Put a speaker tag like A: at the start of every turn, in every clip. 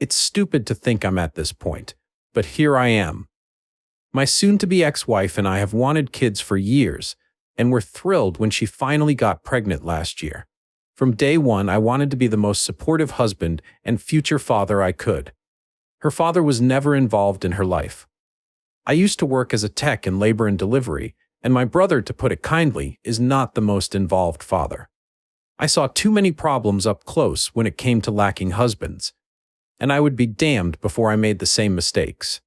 A: It's stupid to think I'm at this point, but here I am. My soon-to-be ex-wife and I have wanted kids for years, and were thrilled when she finally got pregnant last year. From day one, I wanted to be the most supportive husband and future father I could. Her father was never involved in her life. I used to work as a tech in labor and delivery, and my brother, to put it kindly, is not the most involved father. I saw too many problems up close when it came to lacking husbands, and I would be damned before I made the same mistakes.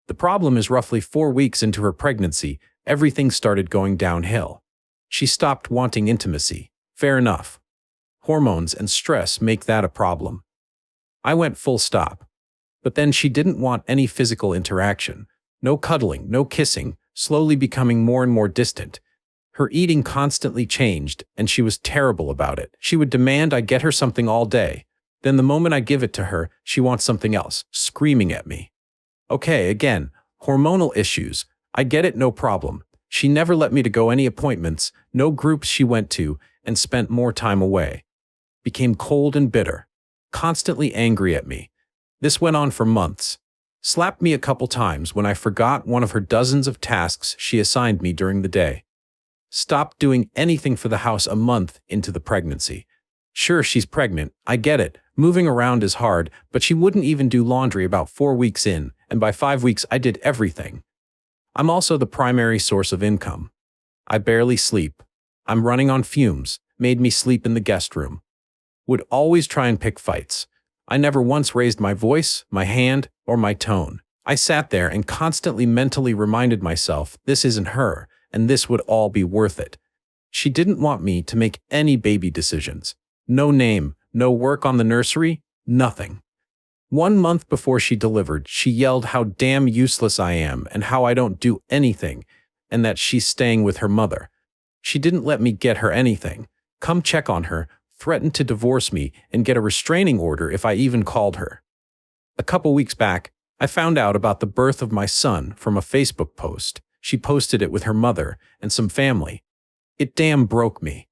A: The problem is roughly 4 weeks into her pregnancy, everything started going downhill. She stopped wanting intimacy. Fair enough. Hormones and stress make that a problem. I went full stop. But then she didn't want any physical interaction. No cuddling, no kissing, slowly becoming more and more distant. Her eating constantly changed, and she was terrible about it. She would demand I get her something all day. Then the moment I give it to her, she wants something else, screaming at me. Okay, again, hormonal issues. I get it, no problem. She never let me to go any appointments, no groups she went to, and spent more time away. Became cold and bitter. Constantly angry at me. This went on for months. Slapped me a couple times when I forgot one of her dozens of tasks she assigned me during the day. Stopped doing anything for the house a month into the pregnancy. Sure, she's pregnant, I get it. Moving around is hard, but she wouldn't even do laundry about 4 weeks in, and by 5 weeks I did everything. I'm also the primary source of income. I barely sleep. I'm running on fumes, made me sleep in the guest room. Would always try and pick fights. I never once raised my voice, my hand, or my tone. I sat there and constantly mentally reminded myself this isn't her, and this would all be worth it. She didn't want me to make any baby decisions. No name, no work on the nursery, nothing. 1 month before she delivered, she yelled how damn useless I am and how I don't do anything, and that she's staying with her mother. She didn't let me get her anything, come check on her, threatened to divorce me and get a restraining order if I even called her. A couple weeks back, I found out about the birth of my son from a Facebook post. She posted it with her mother and some family. It damn broke me.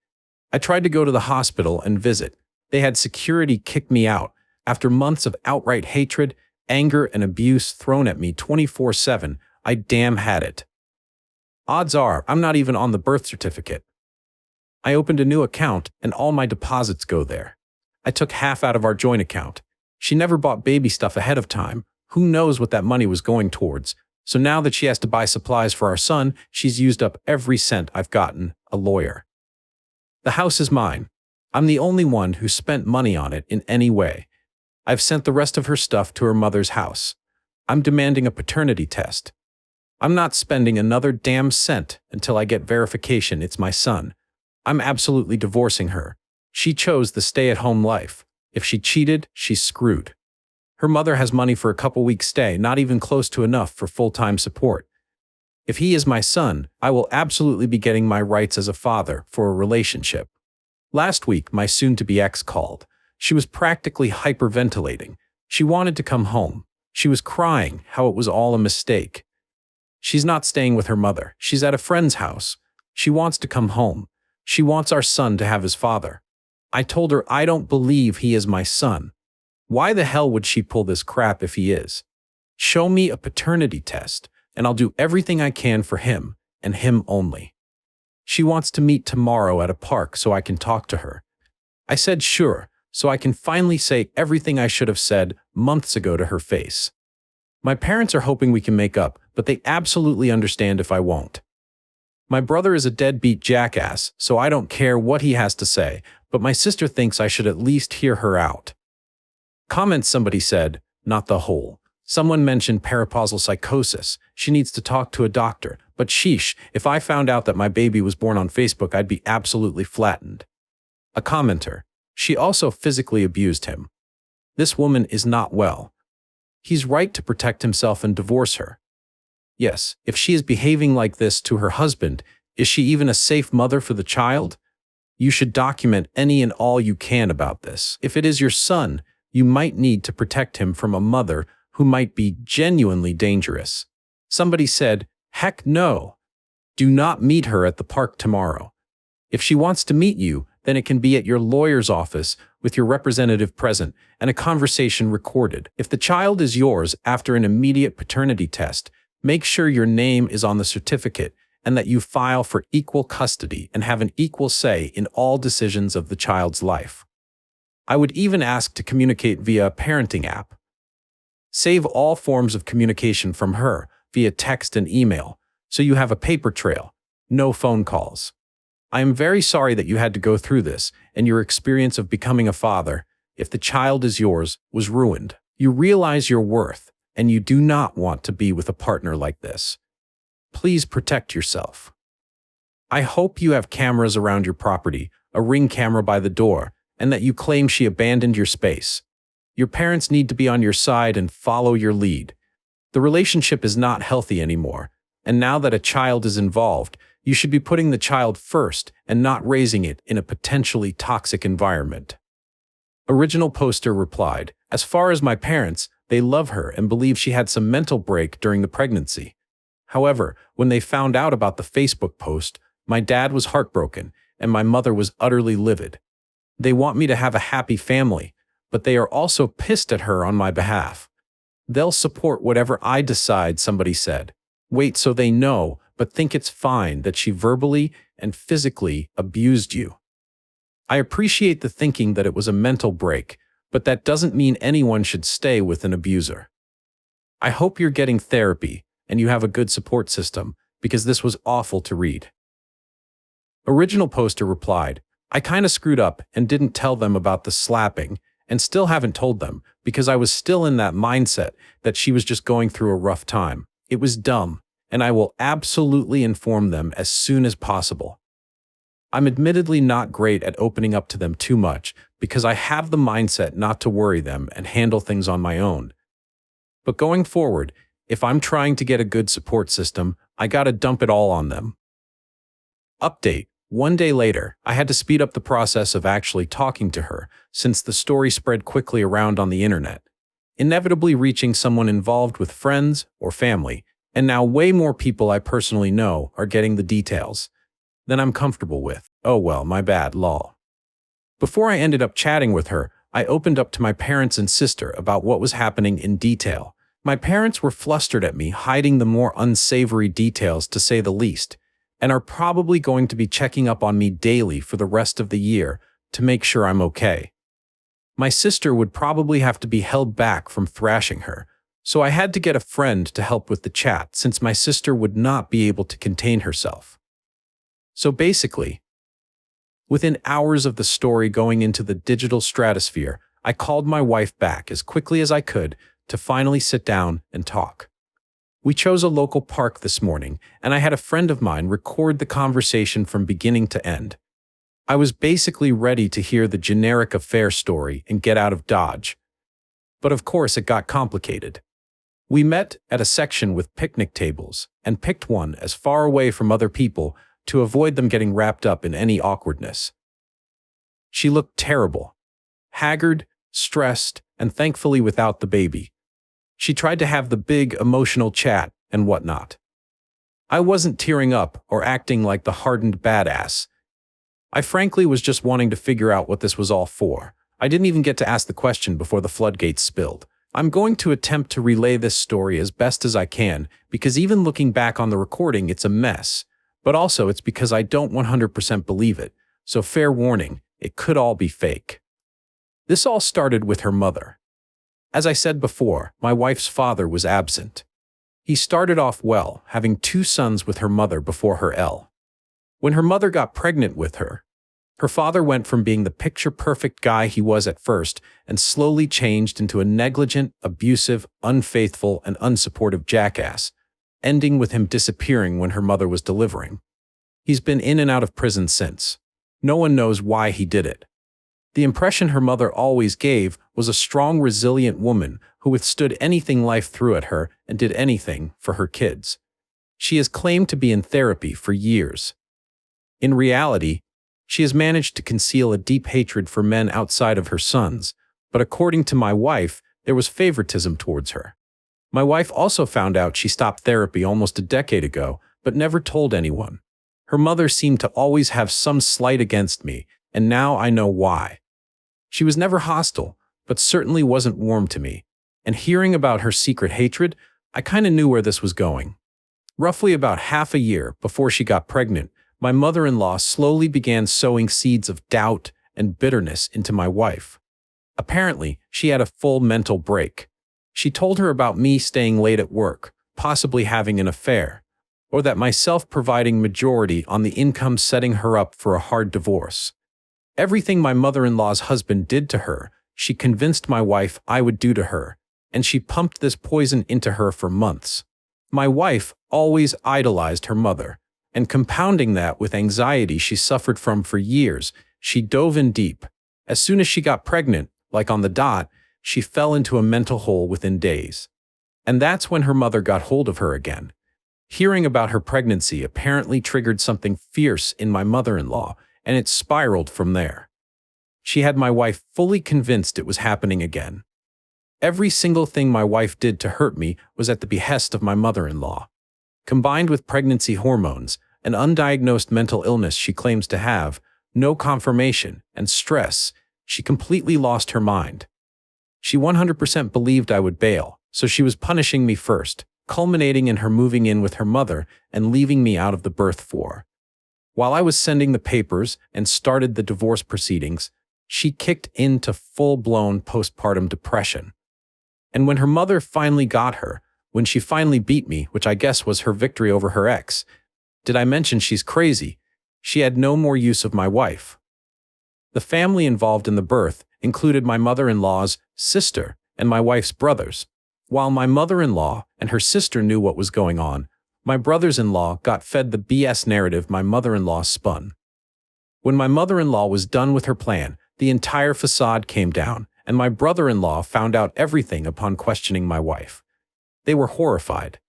A: I tried to go to the hospital and visit. They had security kick me out after months of outright hatred, anger, and abuse thrown at me 24/7. I damn had it. Odds are, I'm not even on the birth certificate. I opened a new account and all my deposits go there. I took half out of our joint account. She never bought baby stuff ahead of time. Who knows what that money was going towards? So now that she has to buy supplies for our son, she's used up every cent I've gotten, a lawyer. The house is mine. I'm the only one who spent money on it in any way. I've sent the rest of her stuff to her mother's house. I'm demanding a paternity test. I'm not spending another damn cent until I get verification it's my son. I'm absolutely divorcing her. She chose the stay-at-home life. If she cheated, she's screwed. Her mother has money for a couple weeks' stay, not even close to enough for full-time support. If he is my son, I will absolutely be getting my rights as a father for a relationship. Last week, my soon-to-be ex called. She was practically hyperventilating. She wanted to come home. She was crying how it was all a mistake. She's not staying with her mother. She's at a friend's house. She wants to come home. She wants our son to have his father. I told her I don't believe he is my son. Why the hell would she pull this crap if he is? Show me a paternity test, and I'll do everything I can for him, and him only. She wants to meet tomorrow at a park so I can talk to her. I said sure, so I can finally say everything I should have said months ago to her face. My parents are hoping we can make up, but they absolutely understand if I won't. My brother is a deadbeat jackass, so I don't care what he has to say, but my sister thinks I should at least hear her out. Comment somebody said, not the whole. Someone mentioned peripausal psychosis. She needs to talk to a doctor, but sheesh, if I found out that my baby was born on Facebook, I'd be absolutely flattened. A commenter. She also physically abused him. This woman is not well. He's right to protect himself and divorce her. Yes, if she is behaving like this to her husband, is she even a safe mother for the child? You should document any and all you can about this. If it is your son, you might need to protect him from a mother who might be genuinely dangerous. Somebody said, heck no. Do not meet her at the park tomorrow. If she wants to meet you, then it can be at your lawyer's office with your representative present and a conversation recorded. If the child is yours after an immediate paternity test, make sure your name is on the certificate and that you file for equal custody and have an equal say in all decisions of the child's life. I would even ask to communicate via a parenting app. Save all forms of communication from her via text and email, so you have a paper trail, no phone calls. I am very sorry that you had to go through this, and your experience of becoming a father, if the child is yours, was ruined. You realize your worth, and you do not want to be with a partner like this. Please protect yourself. I hope you have cameras around your property, a Ring camera by the door, and that you claim she abandoned your space. Your parents need to be on your side and follow your lead. The relationship is not healthy anymore, and now that a child is involved, you should be putting the child first and not raising it in a potentially toxic environment. Original poster replied, "As far as my parents, they love her and believe she had some mental break during the pregnancy. However, when they found out about the Facebook post, my dad was heartbroken and my mother was utterly livid. They want me to have a happy family, but they are also pissed at her on my behalf. They'll support whatever I decide," somebody said. Wait, so they know, but think it's fine that she verbally and physically abused you. I appreciate the thinking that it was a mental break, but that doesn't mean anyone should stay with an abuser. I hope you're getting therapy and you have a good support system, because this was awful to read. Original poster replied, "I kinda screwed up and didn't tell them about the slapping, and still haven't told them because I was still in that mindset that she was just going through a rough time. It was dumb, and I will absolutely inform them as soon as possible. I'm admittedly not great at opening up to them too much because I have the mindset not to worry them and handle things on my own. But going forward, if I'm trying to get a good support system, I gotta dump it all on them." Update. 1 day later, I had to speed up the process of actually talking to her since the story spread quickly around on the internet, inevitably reaching someone involved with friends or family, and now way more people I personally know are getting the details than I'm comfortable with. Oh well, my bad, lol. Before I ended up chatting with her, I opened up to my parents and sister about what was happening in detail. My parents were flustered at me hiding the more unsavory details, to say the least, and are probably going to be checking up on me daily for the rest of the year to make sure I'm okay. My sister would probably have to be held back from thrashing her, so I had to get a friend to help with the chat since my sister would not be able to contain herself. So basically, within hours of the story going into the digital stratosphere, I called my wife back as quickly as I could to finally sit down and talk. We chose a local park this morning, and I had a friend of mine record the conversation from beginning to end. I was basically ready to hear the generic affair story and get out of Dodge. But of course it got complicated. We met at a section with picnic tables and picked one as far away from other people to avoid them getting wrapped up in any awkwardness. She looked terrible, haggard, stressed, and thankfully without the baby. She tried to have the big emotional chat and whatnot. I wasn't tearing up or acting like the hardened badass. I frankly was just wanting to figure out what this was all for. I didn't even get to ask the question before the floodgates spilled. I'm going to attempt to relay this story as best as I can, because even looking back on the recording, it's a mess. But also it's because I don't 100% believe it, so fair warning, it could all be fake. This all started with her mother. As I said before, my wife's father was absent. He started off well, having 2 sons with her mother before her L. When her mother got pregnant with her, her father went from being the picture-perfect guy he was at first and slowly changed into a negligent, abusive, unfaithful, and unsupportive jackass, ending with him disappearing when her mother was delivering. He's been in and out of prison since. No one knows why he did it. The impression her mother always gave was a strong, resilient woman who withstood anything life threw at her and did anything for her kids. She has claimed to be in therapy for years. In reality, she has managed to conceal a deep hatred for men outside of her sons, but according to my wife, there was favoritism towards her. My wife also found out she stopped therapy almost a decade ago, but never told anyone. Her mother seemed to always have some slight against me, and now I know why. She was never hostile, but certainly wasn't warm to me, and hearing about her secret hatred, I kinda knew where this was going. Roughly about half a year before she got pregnant, my mother-in-law slowly began sowing seeds of doubt and bitterness into my wife. Apparently, she had a full mental break. She told her about me staying late at work, possibly having an affair, or that my self-providing majority on the income setting her up for a hard divorce. Everything my mother-in-law's husband did to her, she convinced my wife I would do to her, and she pumped this poison into her for months. My wife always idolized her mother, and compounding that with anxiety she suffered from for years, she dove in deep. As soon as she got pregnant, like on the dot, she fell into a mental hole within days. And that's when her mother got hold of her again. Hearing about her pregnancy apparently triggered something fierce in my mother-in-law, and it spiraled from there. She had my wife fully convinced it was happening again. Every single thing my wife did to hurt me was at the behest of my mother-in-law. Combined with pregnancy hormones, an undiagnosed mental illness she claims to have, no confirmation, and stress, she completely lost her mind. She 100% believed I would bail, so she was punishing me first, culminating in her moving in with her mother and leaving me out of the birth for. While I was sending the papers and started the divorce proceedings, she kicked into full-blown postpartum depression. And when her mother finally got her, when she finally beat me, which I guess was her victory over her ex, did I mention she's crazy? She had no more use of my wife. The family involved in the birth included my mother-in-law's sister and my wife's brothers. While my mother-in-law and her sister knew what was going on, my brothers-in-law got fed the BS narrative my mother-in-law spun. When my mother-in-law was done with her plan, the entire facade came down, and my brother-in-law found out everything upon questioning my wife. They were horrified.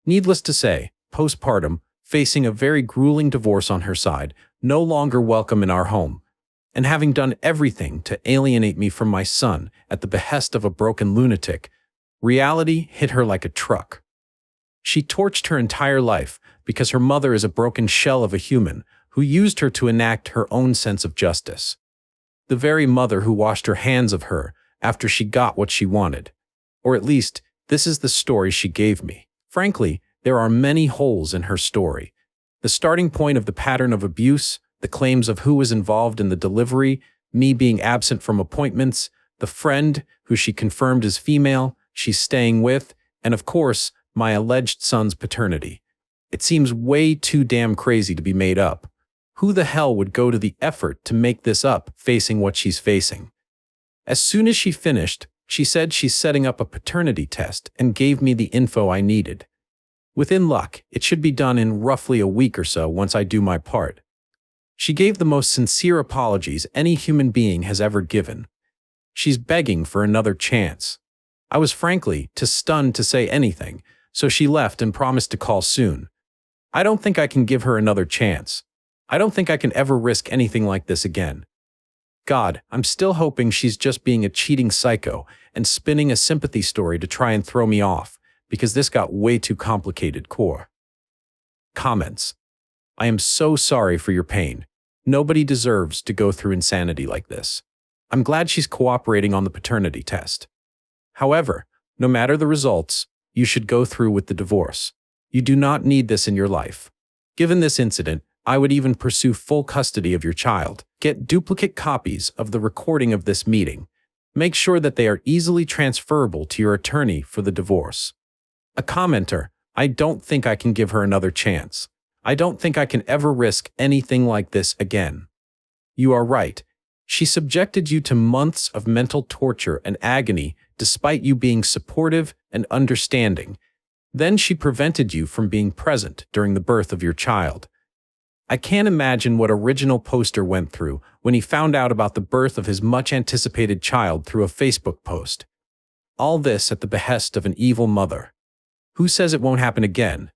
A: Needless to say, postpartum, facing a very grueling divorce on her side, no longer welcome in our home, and having done everything to alienate me from my son at the behest of a broken lunatic, reality hit her like a truck. She torched her entire life because her mother is a broken shell of a human who used her to enact her own sense of justice. The very mother who washed her hands of her after she got what she wanted. Or at least, this is the story she gave me. Frankly, there are many holes in her story. The starting point of the pattern of abuse, the claims of who was involved in the delivery, me being absent from appointments, the friend who she confirmed is female, she's staying with, and of course, my alleged son's paternity. It seems way too damn crazy to be made up. Who the hell would go to the effort to make this up facing what she's facing? As soon as she finished, she said she's setting up a paternity test and gave me the info I needed. Within luck, it should be done in roughly a week or so once I do my part. She gave the most sincere apologies any human being has ever given. She's begging for another chance. I was frankly too stunned to say anything, so she left and promised to call soon. I don't think I can give her another chance. I don't think I can ever risk anything like this again. God, I'm still hoping she's just being a cheating psycho and spinning a sympathy story to try and throw me off, because this got way too complicated. Core. Comments. I am so sorry for your pain. Nobody deserves to go through insanity like this. I'm glad she's cooperating on the paternity test. However, no matter the results, you should go through with the divorce. You do not need this in your life. Given this incident, I would even pursue full custody of your child. Get duplicate copies of the recording of this meeting. Make sure that they are easily transferable to your attorney for the divorce. A commenter, I don't think I can give her another chance. I don't think I can ever risk anything like this again. You are right. She subjected you to months of mental torture and agony despite you being supportive and understanding. Then she prevented you from being present during the birth of your child. I can't imagine what original poster went through when he found out about the birth of his much-anticipated child through a Facebook post. All this at the behest of an evil mother. Who says it won't happen again?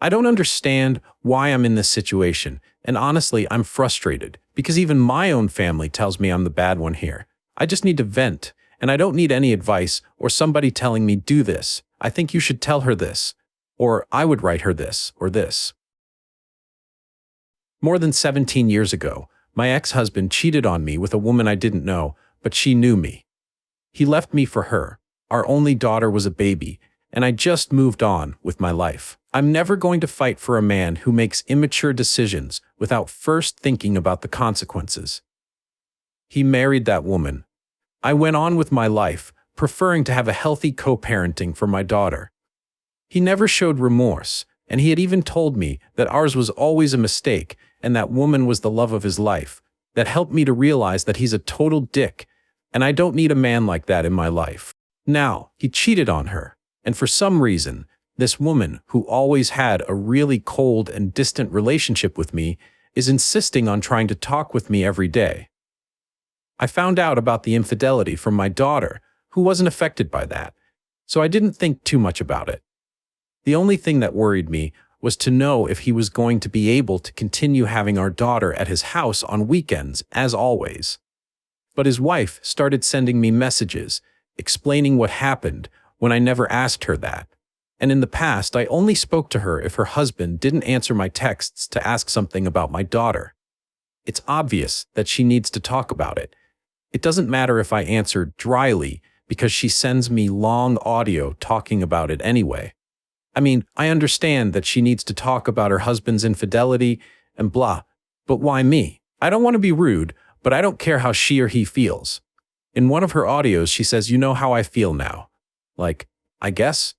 A: I don't understand why I'm in this situation, and honestly, I'm frustrated, because even my own family tells me I'm the bad one here. I just need to vent, and I don't need any advice or somebody telling me do this. I think you should tell her this, or I would write her this, or this. More than 17 years ago, My ex-husband cheated on me with a woman I didn't know, but she knew me. He left me for her. Our only daughter was a baby, and I just moved on with my life. I'm never going to fight for a man who makes immature decisions without first thinking about the consequences. He married that woman. I went on with my life, preferring to have a healthy co-parenting for my daughter. He never showed remorse, and he had even told me that ours was always a mistake and that woman was the love of his life. That helped me to realize that he's a total dick, and I don't need a man like that in my life. Now, he cheated on her, and for some reason, this woman, who always had a really cold and distant relationship with me, is insisting on trying to talk with me every day. I found out about the infidelity from my daughter, who wasn't affected by that, so I didn't think too much about it. The only thing that worried me was to know if he was going to be able to continue having our daughter at his house on weekends, as always. But his wife started sending me messages, explaining what happened when I never asked her that. And in the past, I only spoke to her if her husband didn't answer my texts to ask something about my daughter. It's obvious that she needs to talk about it. It doesn't matter if I answer dryly, because she sends me long audio talking about it anyway. I mean, I understand that she needs to talk about her husband's infidelity and blah, but why me? I don't want to be rude, but I don't care how she or he feels. In one of her audios, she says, "You know how I feel now." Like, I guess?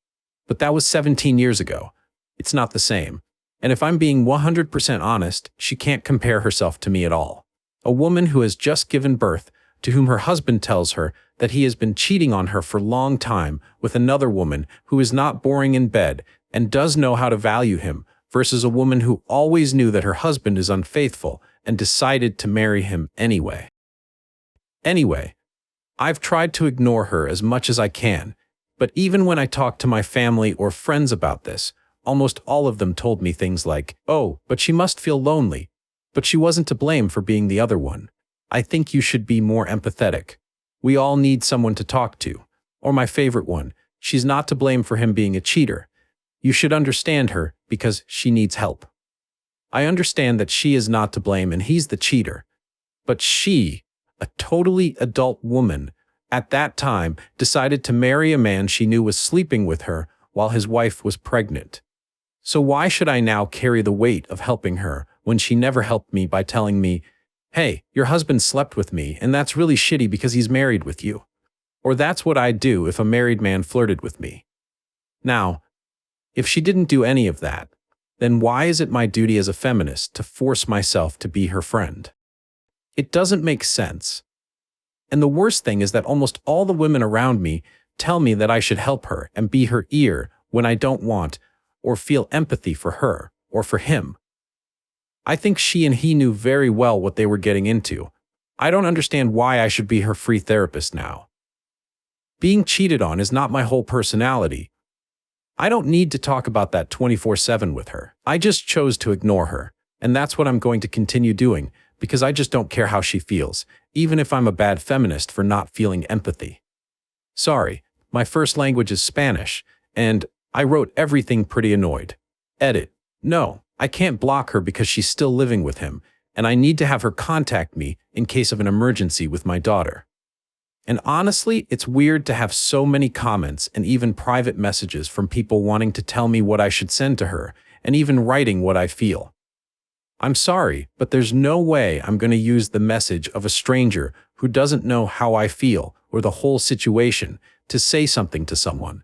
A: But that was 17 years ago. It's not the same. And if I'm being 100% honest, she can't compare herself to me at all. A woman who has just given birth, to whom her husband tells her that he has been cheating on her for a long time with another woman who is not boring in bed and does know how to value him, versus a woman who always knew that her husband is unfaithful and decided to marry him anyway. Anyway, I've tried to ignore her as much as I can, but even when I talk to my family or friends about this, almost all of them told me things like, "Oh, but she must feel lonely. But she wasn't to blame for being the other one. I think you should be more empathetic. We all need someone to talk to." Or my favorite one, "She's not to blame for him being a cheater. You should understand her because she needs help." I understand that she is not to blame and he's the cheater. But she, a totally adult woman, at that time decided to marry a man she knew was sleeping with her while his wife was pregnant. So why should I now carry the weight of helping her when she never helped me by telling me, "Hey, your husband slept with me, and that's really shitty because he's married with you." Or that's what I'd do if a married man flirted with me. Now, if she didn't do any of that, then why is it my duty as a feminist to force myself to be her friend? It doesn't make sense. And the worst thing is that almost all the women around me tell me that I should help her and be her ear when I don't want or feel empathy for her or for him. I think she and he knew very well what they were getting into. I don't understand why I should be her free therapist now. Being cheated on is not my whole personality. I don't need to talk about that 24/7 with her. I just chose to ignore her, and that's what I'm going to continue doing because I just don't care how she feels, even if I'm a bad feminist for not feeling empathy. Sorry, my first language is Spanish, and I wrote everything pretty annoyed. Edit. No, I can't block her because she's still living with him, and I need to have her contact me in case of an emergency with my daughter. And honestly, it's weird to have so many comments and even private messages from people wanting to tell me what I should send to her, and even writing what I feel. I'm sorry, but there's no way I'm going to use the message of a stranger who doesn't know how I feel or the whole situation to say something to someone.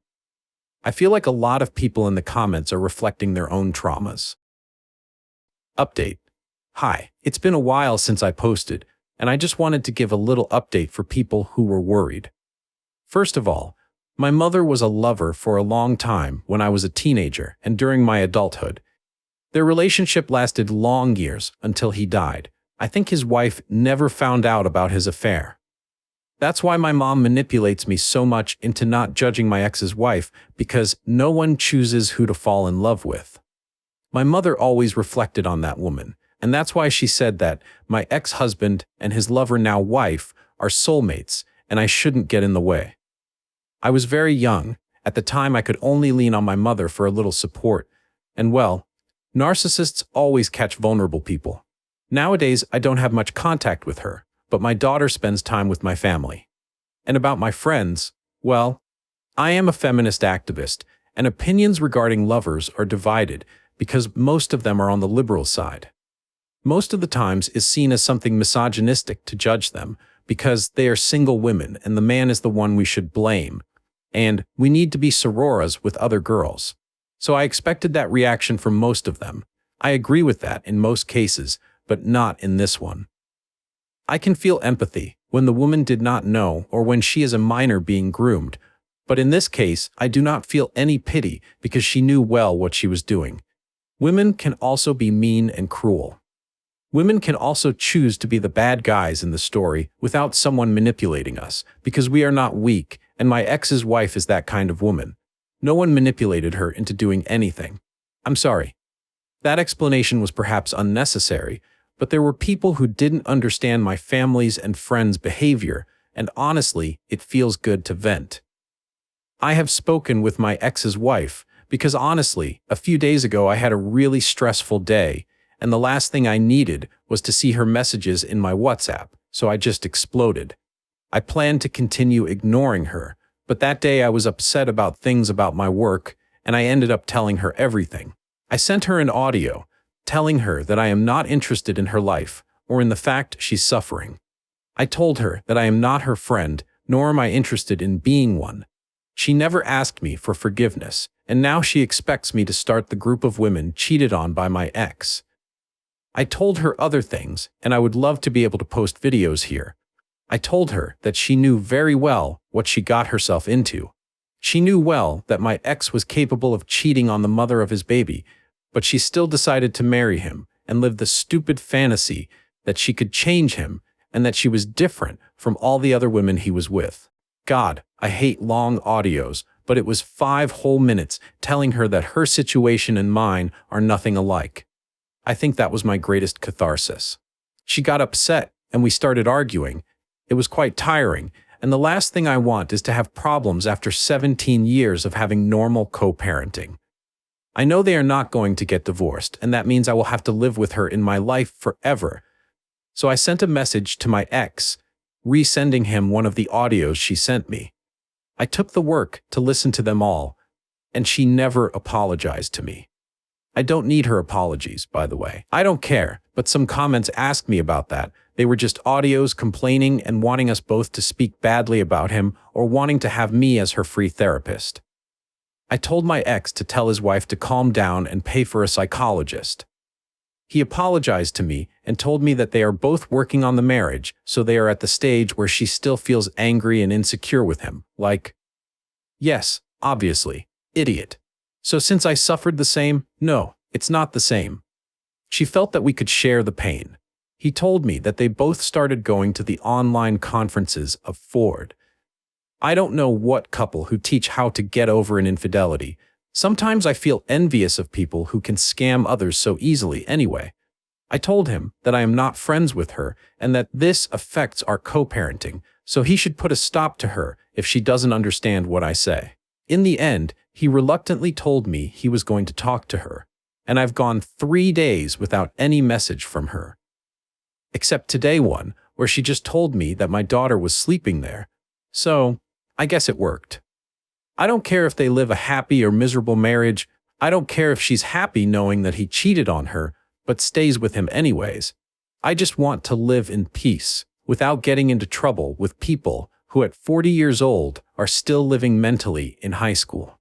A: I feel like a lot of people in the comments are reflecting their own traumas. Update. Hi, it's been a while since I posted, and I just wanted to give a little update for people who were worried. First of all, my mother was a lover for a long time when I was a teenager and during my adulthood. Their relationship lasted long years until he died. I think his wife never found out about his affair. That's why my mom manipulates me so much into not judging my ex's wife, because no one chooses who to fall in love with. My mother always reflected on that woman, and that's why she said that my ex-husband and his lover now wife are soulmates, and I shouldn't get in the way. I was very young. At the time, I could only lean on my mother for a little support. And well, narcissists always catch vulnerable people. Nowadays, I don't have much contact with her, but my daughter spends time with my family. And about my friends, well, I am a feminist activist, and opinions regarding lovers are divided because most of them are on the liberal side. Most of the times is seen as something misogynistic to judge them because they are single women and the man is the one we should blame, and we need to be sororas with other girls. So I expected that reaction from most of them. I agree with that in most cases, but not in this one. I can feel empathy when the woman did not know or when she is a minor being groomed, but in this case, I do not feel any pity because she knew well what she was doing. Women can also be mean and cruel. Women can also choose to be the bad guys in the story without someone manipulating us, because we are not weak, and my ex's wife is that kind of woman. No one manipulated her into doing anything. I'm sorry. That explanation was perhaps unnecessary, but there were people who didn't understand my family's and friends' behavior, and honestly, it feels good to vent. I have spoken with my ex's wife, because honestly, a few days ago I had a really stressful day, and the last thing I needed was to see her messages in my WhatsApp, so I just exploded. I planned to continue ignoring her, but that day I was upset about things about my work, and I ended up telling her everything. I sent her an audio, telling her that I am not interested in her life, or in the fact she's suffering. I told her that I am not her friend, nor am I interested in being one. She never asked me for forgiveness, and now she expects me to start the group of women cheated on by my ex. I told her other things, and I would love to be able to post videos here. I told her that she knew very well what she got herself into. She knew well that my ex was capable of cheating on the mother of his baby, but she still decided to marry him and live the stupid fantasy that she could change him and that she was different from all the other women he was with. God, I hate long audios, but it was 5 whole minutes telling her that her situation and mine are nothing alike. I think that was my greatest catharsis. She got upset and we started arguing. It was quite tiring, and the last thing I want is to have problems after 17 years of having normal co-parenting. I know they are not going to get divorced, and that means I will have to live with her in my life forever. So I sent a message to my ex, resending him one of the audios she sent me. I took the work to listen to them all, and she never apologized to me. I don't need her apologies, by the way. I don't care, but some comments asked me about that. They were just audios complaining and wanting us both to speak badly about him or wanting to have me as her free therapist. I told my ex to tell his wife to calm down and pay for a psychologist. He apologized to me and told me that they are both working on the marriage, so they are at the stage where she still feels angry and insecure with him. Like, yes, obviously, idiot. So since I suffered the same, no, it's not the same. She felt that we could share the pain. He told me that they both started going to the online conferences of Ford. I don't know what couple who teach how to get over an infidelity. Sometimes I feel envious of people who can scam others so easily anyway. I told him that I am not friends with her and that this affects our co-parenting, so he should put a stop to her if she doesn't understand what I say. In the end, he reluctantly told me he was going to talk to her, and I've gone 3 days without any message from her. Except today one, where she just told me that my daughter was sleeping there. So, I guess it worked. I don't care if they live a happy or miserable marriage. I don't care if she's happy knowing that he cheated on her, but stays with him anyways. I just want to live in peace, without getting into trouble with people who at 40 years old are still living mentally in high school.